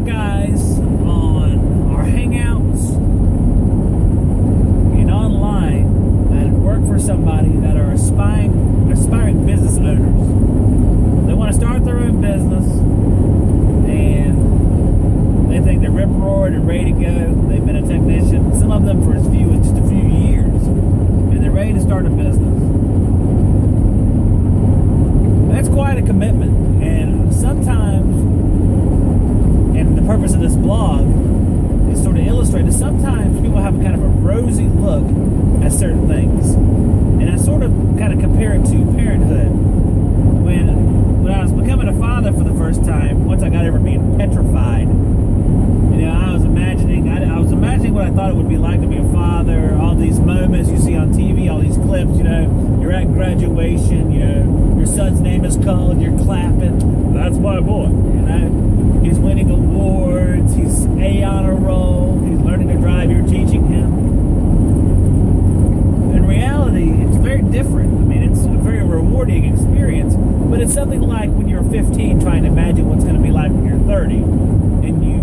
get guys on our hangouts and online that work for somebody that are aspiring business owners. They want to start their own business and they think they're rip-roared and ready to go. They've been a technician, some of them for as few as just a few years, and they're ready to start a business. That's quite a commitment, and sometimes, and the purpose of this blog is sort of illustrate that sometimes people have kind of a rosy look at certain things, and I sort of kind of compare it to parenthood. When I was becoming a father for the first time, once I got over being petrified, I was imagining what I thought it would be like to be a father. All these moments you see on TV, all these clips, you're at graduation, your son's name is called, you're clapping. That's my boy. He's winning awards, he's A honor roll, he's learning to drive, you're teaching him. In reality, it's very different. It's a very rewarding experience, but it's something like when you're 15 trying to imagine what's going to be like when you're 30, and you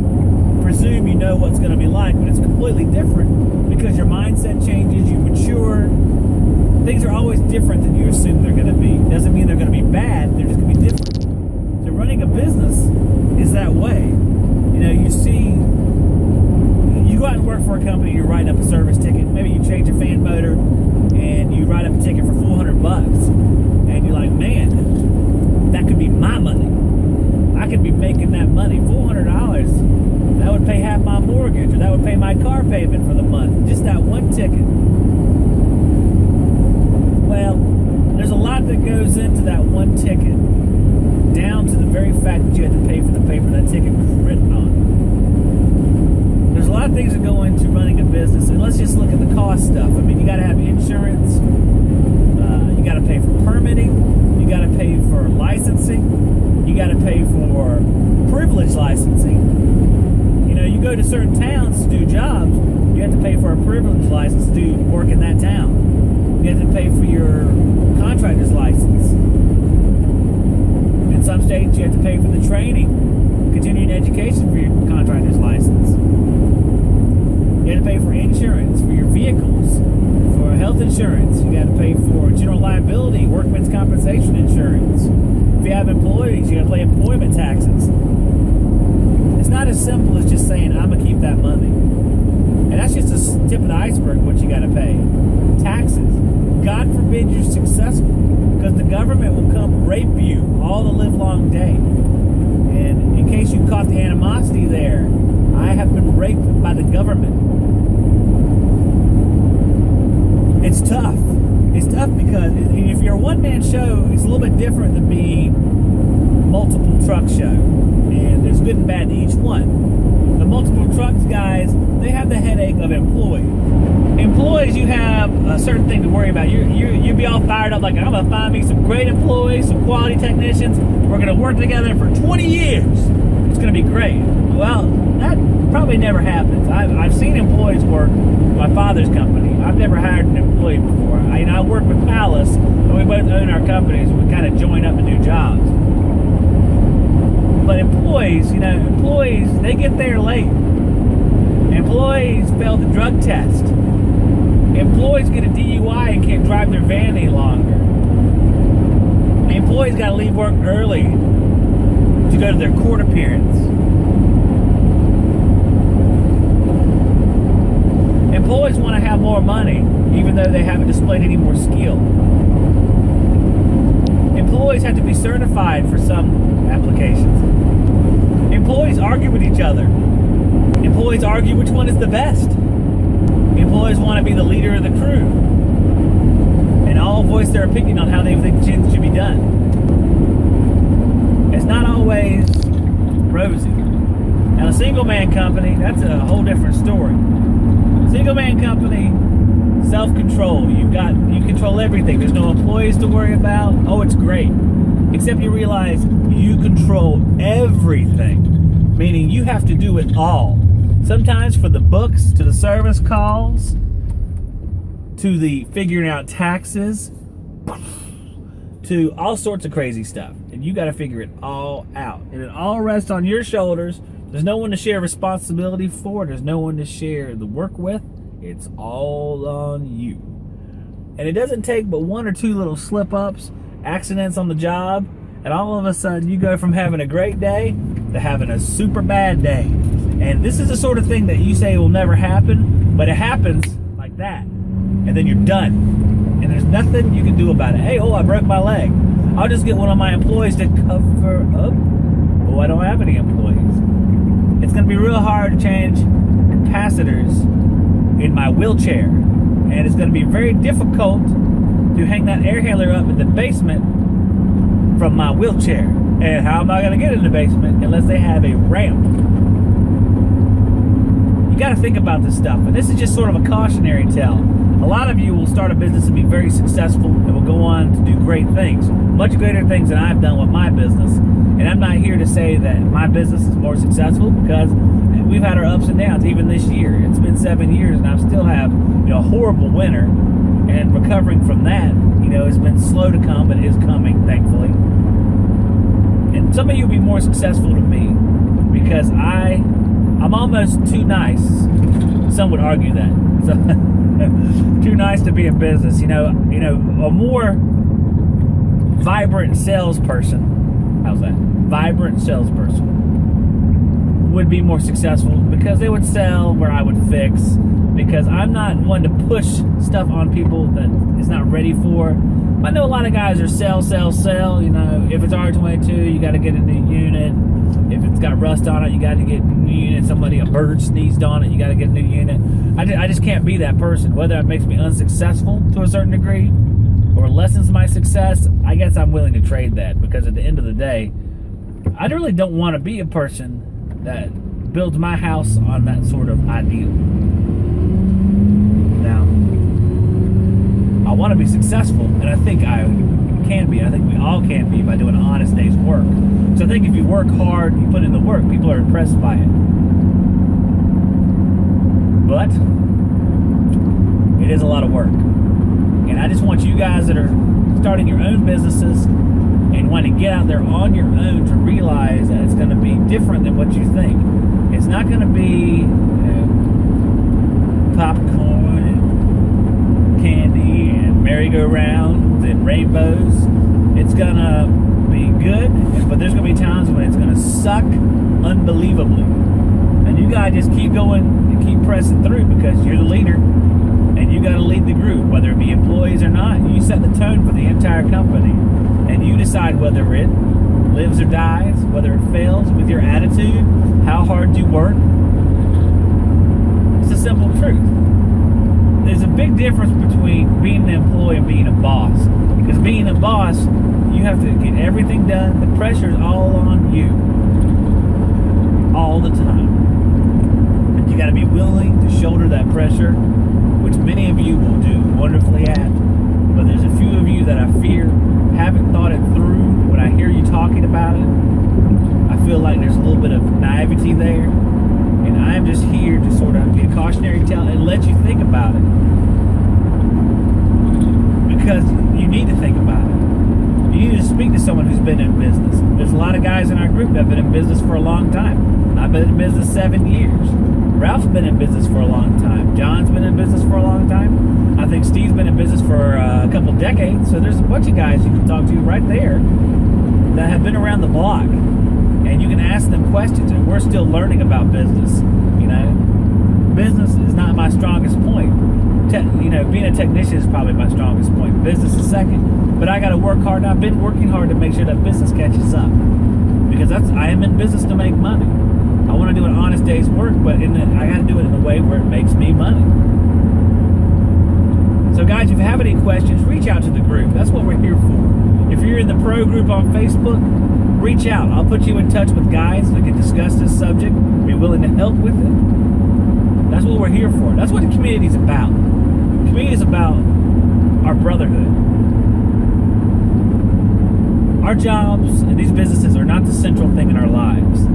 presume you know what's going to be like, but it's completely different because your mindset changes, you mature. Things are always different than you assume they're going to be. Doesn't mean they're going to be bad, they're just going to be different. So running a business is that way. You go out and work for a company, you're writing up a service ticket, maybe you change a fan motor, and you write up a ticket for $400, and you're like, man, that could be my money. I could be making that money. $400, that would pay half my mortgage, or that would pay my car payment for the month. Just that one ticket. Well, there's a lot that goes into that one ticket, down to the very fact that you had to pay for the paper that ticket was written on. There's a lot of things that go into running a business, and let's just look at the cost stuff. You got to have insurance, you got to pay for permitting, you got to pay for licensing, you got to pay for privilege licensing. You go to certain towns to do jobs, you have to pay for a privilege license to do work in that town. You have to pay for your contractor's license. In some states, you have to pay for the training, continuing education for your contractor's license. You have to pay for insurance for your vehicles, for health insurance. You got to pay for general liability, workman's compensation insurance. If you have employees, you got to pay employment taxes. It's not as simple as just saying, I'm going to keep that money. And that's just the tip of the iceberg, what you got to pay. Taxes. God forbid you're successful, because the government will come rape you all the livelong day. And in case you caught the animosity there, I have been raped by the government. It's tough. It's tough because if you're a one-man show, it's a little bit different than being multiple truck show. And there's good and bad to each one. The multiple trucks guys, they have the headache of employees. Employees, you have a certain thing to worry about. You'd be all fired up like, I'm going to find me some great employees, some quality technicians. We're going to work together for 20 years. It's going to be great. Well, that probably never happens. I've seen employees work for my father's company. I've never hired an employee before. I work with Palace, and we both own our companies. We kind of join up and do jobs. But employees, they get there late. Employees fail the drug test. Employees get a DUI and can't drive their van any longer. Employees got to leave work early to go to their court appearance. Employees want to have more money, even though they haven't displayed any more skill. Employees have to be certified for some applications. Employees argue with each other. Employees argue which one is the best. Employees want to be the leader of the crew, and all voice their opinion on how they think things should be done. It's not always rosy. Now, a single-man company, that's a whole different story. Single-man company, self-control. You control everything. There's no employees to worry about. Oh, it's great. Except you realize you control everything, meaning you have to do it all. Sometimes for the books, to the service calls, to the figuring out taxes, to all sorts of crazy stuff. And you got to figure it all out. And it all rests on your shoulders There's no one to share responsibility for. There's no one to share the work with. It's all on you. And it doesn't take but one or two little slip-ups, accidents on the job, and all of a sudden you go from having a great day to having a super bad day. And this is the sort of thing that you say will never happen, but it happens like that. And then you're done. And there's nothing you can do about it. Hey, I broke my leg. I'll just get one of my employees to cover up. I don't have any employees. It's going to be real hard to change capacitors in my wheelchair. And it's going to be very difficult to hang that air handler up in the basement from my wheelchair. And how am I going to get in the basement unless they have a ramp? You got to think about this stuff. And this is just sort of a cautionary tale. A lot of you will start a business and be very successful and will go on to do great things, much greater things than I've done with my business. And I'm not here to say that my business is more successful, because we've had our ups and downs even this year. It's been 7 years and I still have a horrible winter, and recovering from that, it's been slow to come, but it is coming, thankfully. And some of you will be more successful than me because I'm almost too nice. Some would argue that. So, too nice to be in business. A more vibrant salesperson, how's that? Vibrant salesperson would be more successful because they would sell where I would fix, because I'm not one to push stuff on people that is not ready for. I know a lot of guys are sell. If it's R22, you got to get a new unit. If it's got rust on it, you got to get a new unit. A bird sneezed on it, you got to get a new unit. I just can't be that person. Whether it makes me unsuccessful to a certain degree or lessens my success, I guess I'm willing to trade that, because at the end of the day, I really don't want to be a person that builds my house on that sort of ideal. Now, I want to be successful, and I think I can be. I think we all can be by doing an honest day's work. So I think if you work hard, you put in the work, people are impressed by it. But it is a lot of work. And I just want you guys that are starting your own businesses and want to get out there on your own to realize that it's going to be different than what you think. It's not going to be popcorn and candy and merry-go-rounds and rainbows. It's going to be good, but there's going to be times when it's going to suck unbelievably. And you got to just keep going and keep pressing through, because you're the leader and you got to lead the group, whether it be employees or not. You set the tone for the entire company, and you decide whether it lives or dies, whether it fails with your attitude, how hard you work. It's a simple truth. There's a big difference between being an employee and being a boss. Because being a boss, you have to get everything done. The pressure is all on you, all the time. And you got to be willing to shoulder that pressure, which many of you will do wonderfully at. But there's a few of you that I fear haven't thought it through. When I hear you talking about it, I feel like there's a little bit of naivety there. And I'm just here to sort of be a cautionary tale and let you think about it. Because you need to think about it. You need to speak to someone who's been in business. There's a lot of guys in our group that have been in business for a long time. I've been in business 7 years. Ralph's been in business for a long time. John's been in business for a long time. I think Steve's been in business for a couple decades. So there's a bunch of guys you can talk to right there that have been around the block. And you can ask them questions, and we're still learning about business. Business is not my strongest point. Being a technician is probably my strongest point. Business is second. But I got to work hard, and I've been working hard to make sure that business catches up. Because I am in business to make money. I want to do an honest day's work, but I got to do it in a way where it makes me money. So guys, if you have any questions, reach out to the group. That's what we're here for. If you're in the pro group on Facebook, reach out. I'll put you in touch with guys that can discuss this subject, be willing to help with it. That's what we're here for. That's what the community's about. The community is about our brotherhood. Our jobs and these businesses are not the central thing in our lives,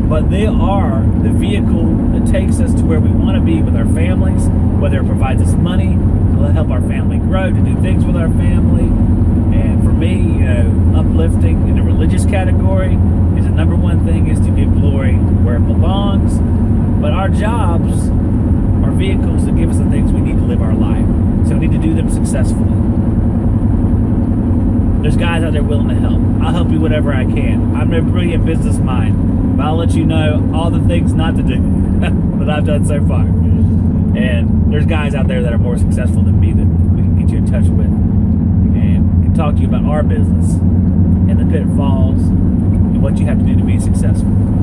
but they are the vehicle that takes us to where we want to be with our families, whether it provides us money to help our family grow, to do things with our family. And for me, uplifting in the religious category is the number one thing, is to give glory where it our jobs are vehicles that give us the things we need to live our life. So we need to do them successfully. There's guys out there willing to help. I'll help you whatever I can. I'm no brilliant business mind, but I'll let you know all the things not to do that I've done so far. And there's guys out there that are more successful than me that we can get you in touch with and can talk to you about our business and the pitfalls and what you have to do to be successful.